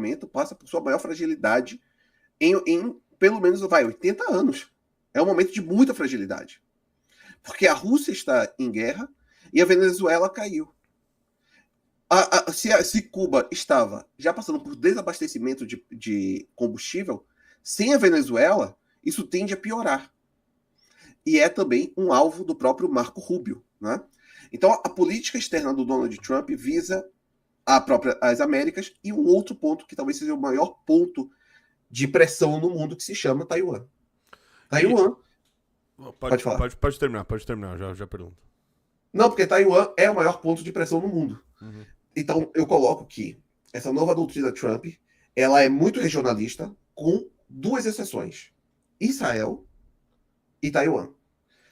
momento, passa por sua maior fragilidade em pelo menos 80 anos. É um momento de muita fragilidade. Porque a Rússia está em guerra e a Venezuela caiu. Se Cuba estava já passando por desabastecimento de combustível, sem a Venezuela, isso tende a piorar. E é também um alvo do próprio Marco Rubio, né? Então, a política externa do Donald Trump visa as Américas e um outro ponto que talvez seja o maior ponto de pressão no mundo, que se chama Taiwan. Taiwan... Pode falar. Pode terminar, já pergunto. Não, porque Taiwan é o maior ponto de pressão no mundo. Uhum. Então, eu coloco que essa nova doutrina Trump, ela é muito regionalista, com 2 exceções. Israel e Taiwan.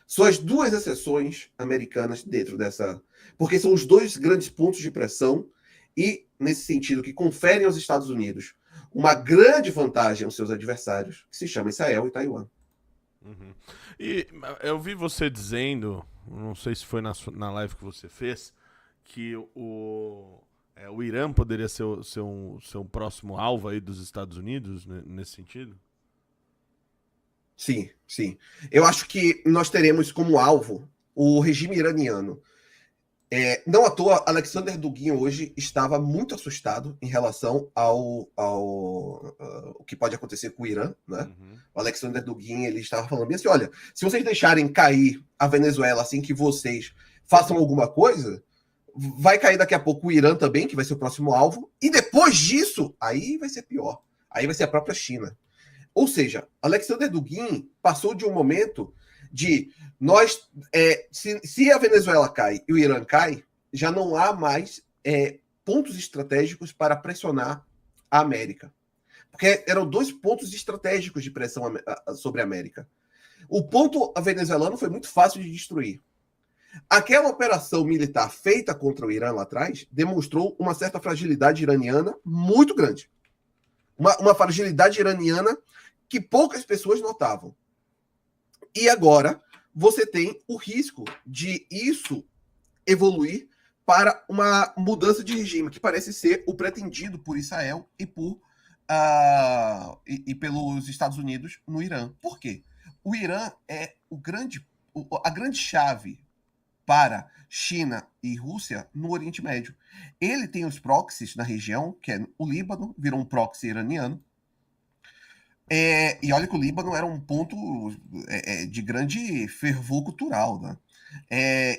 São as 2 exceções americanas dentro dessa... Porque são os 2 grandes pontos de pressão e, nesse sentido, que conferem aos Estados Unidos uma grande vantagem aos seus adversários, que se chama Israel e Taiwan. Uhum. E eu vi você dizendo, não sei se foi na live que você fez, que o Irã poderia ser um próximo alvo aí dos Estados Unidos, né, nesse sentido? Sim, sim. Eu acho que nós teremos como alvo o regime iraniano. Não à toa, Alexander Dugin hoje estava muito assustado em relação ao que pode acontecer com o Irã, né? Uhum. O Alexander Dugin, ele estava falando bem assim, olha, se vocês deixarem cair a Venezuela assim que vocês façam alguma coisa, vai cair daqui a pouco o Irã também, que vai ser o próximo alvo, e depois disso, aí vai ser pior. Aí vai ser a própria China. Ou seja, Alexander Dugin passou de um momento de nós, se a Venezuela cai e o Irã cai, já não há mais pontos estratégicos para pressionar a América. Porque eram 2 pontos estratégicos de pressão sobre a América. O ponto venezuelano foi muito fácil de destruir. Aquela operação militar feita contra o Irã lá atrás demonstrou uma certa fragilidade iraniana muito grande. Uma fragilidade iraniana que poucas pessoas notavam. E agora você tem o risco de isso evoluir para uma mudança de regime, que parece ser o pretendido por Israel e pelos Estados Unidos no Irã. Por quê? O Irã é a grande chave para China e Rússia no Oriente Médio. Ele tem os proxies na região, que é o Líbano, virou um proxy iraniano. E olha que o Líbano era um ponto de grande fervor cultural, né?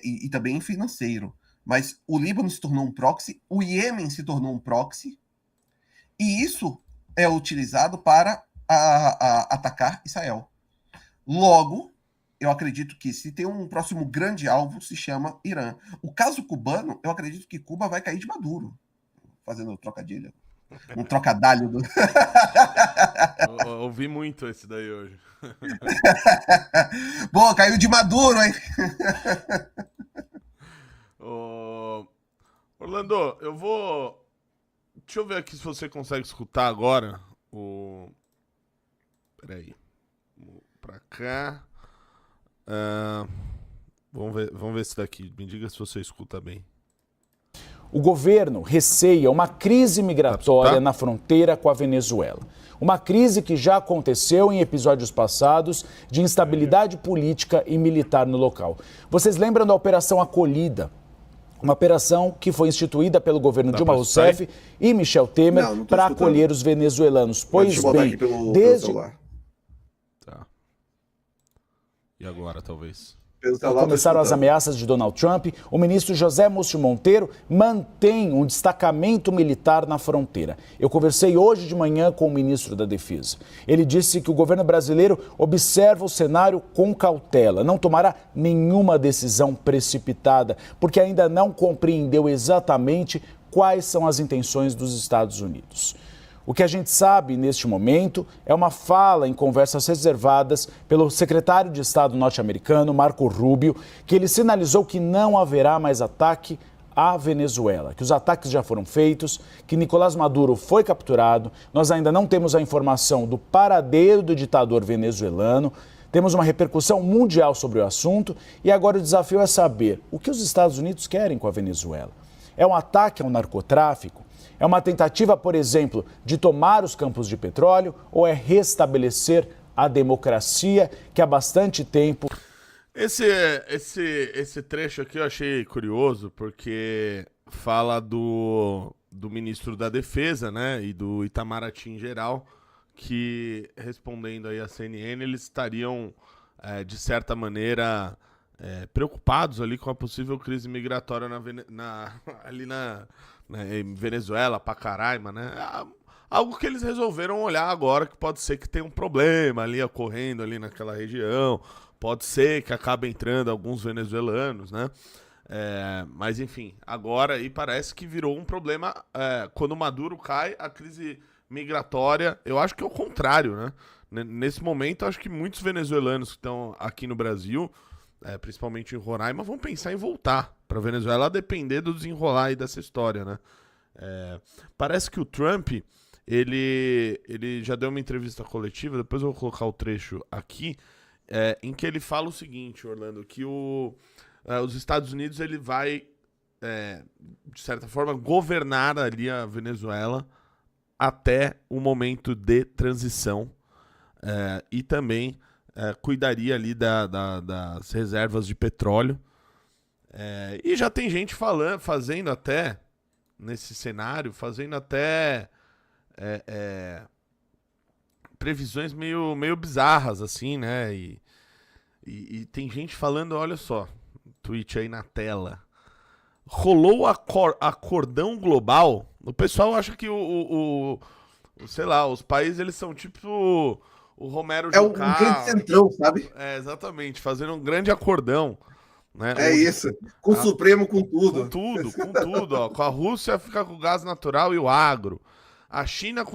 E também financeiro. Mas o Líbano se tornou um proxy, o Iêmen se tornou um proxy, e isso é utilizado para atacar Israel. Logo, eu acredito que se tem um próximo grande alvo, se chama Irã. O caso cubano, eu acredito que Cuba vai cair de Maduro, fazendo trocadilho. Um trocadalho do... Eu ouvi muito esse daí hoje. Bom, caiu de Maduro, hein? Orlando, deixa eu ver aqui se você consegue escutar agora Peraí. Pra cá. Vamos ver se daqui. Me diga se você escuta bem. O governo receia uma crise migratória na fronteira com a Venezuela. Uma crise que já aconteceu em episódios passados de instabilidade política e militar no local. Vocês lembram da Operação Acolhida? Uma operação que foi instituída pelo governo Dilma Rousseff e Michel Temer para acolher os venezuelanos. Pois bem, desde... Tá. E agora, talvez? Começaram as ameaças de Donald Trump, o ministro José Múcio Monteiro mantém um destacamento militar na fronteira. Eu conversei hoje de manhã com o ministro da Defesa. Ele disse que o governo brasileiro observa o cenário com cautela, não tomará nenhuma decisão precipitada, porque ainda não compreendeu exatamente quais são as intenções dos Estados Unidos. O que a gente sabe neste momento é uma fala em conversas reservadas pelo secretário de Estado norte-americano, Marco Rubio, que ele sinalizou que não haverá mais ataque à Venezuela, que os ataques já foram feitos, que Nicolás Maduro foi capturado. Nós ainda não temos a informação do paradeiro do ditador venezuelano. Temos uma repercussão mundial sobre o assunto e agora o desafio é saber o que os Estados Unidos querem com a Venezuela. É um ataque ao narcotráfico? É uma tentativa, por exemplo, de tomar os campos de petróleo ou é restabelecer a democracia que há bastante tempo... Esse trecho aqui eu achei curioso, porque fala do ministro da Defesa, né, e do Itamaraty em geral, que, respondendo aí à CNN, eles estariam, de certa maneira, preocupados ali com a possível crise migratória em Venezuela, Pacaraima, né? Algo que eles resolveram olhar agora, que pode ser que tenha um problema ali ocorrendo ali naquela região, pode ser que acabe entrando alguns venezuelanos, né? Mas enfim, agora aí parece que virou um problema. Quando o Maduro cai, a crise migratória, eu acho que é o contrário, né? Nesse momento, acho que muitos venezuelanos que estão aqui no Brasil, principalmente em Roraima, vão pensar em voltar para Venezuela, a depender do desenrolar aí dessa história, né? Parece que o Trump, ele já deu uma entrevista coletiva, depois eu vou colocar o trecho aqui, em que ele fala o seguinte, Orlando, que os Estados Unidos ele vai, de certa forma, governar ali a Venezuela até o momento de transição, e também cuidaria ali das reservas de petróleo. E já tem gente fazendo até, nesse cenário, previsões meio bizarras, assim, né? E tem gente falando, olha só, tweet aí na tela. Rolou acordão global. O pessoal acha que sei lá, os países eles são tipo o Romero um grande centrão, sabe? Exatamente, fazendo um grande acordão. Né? Isso, com o Supremo, com tudo. Com tudo, ó. Com a Rússia fica com o gás natural e o agro. A China com os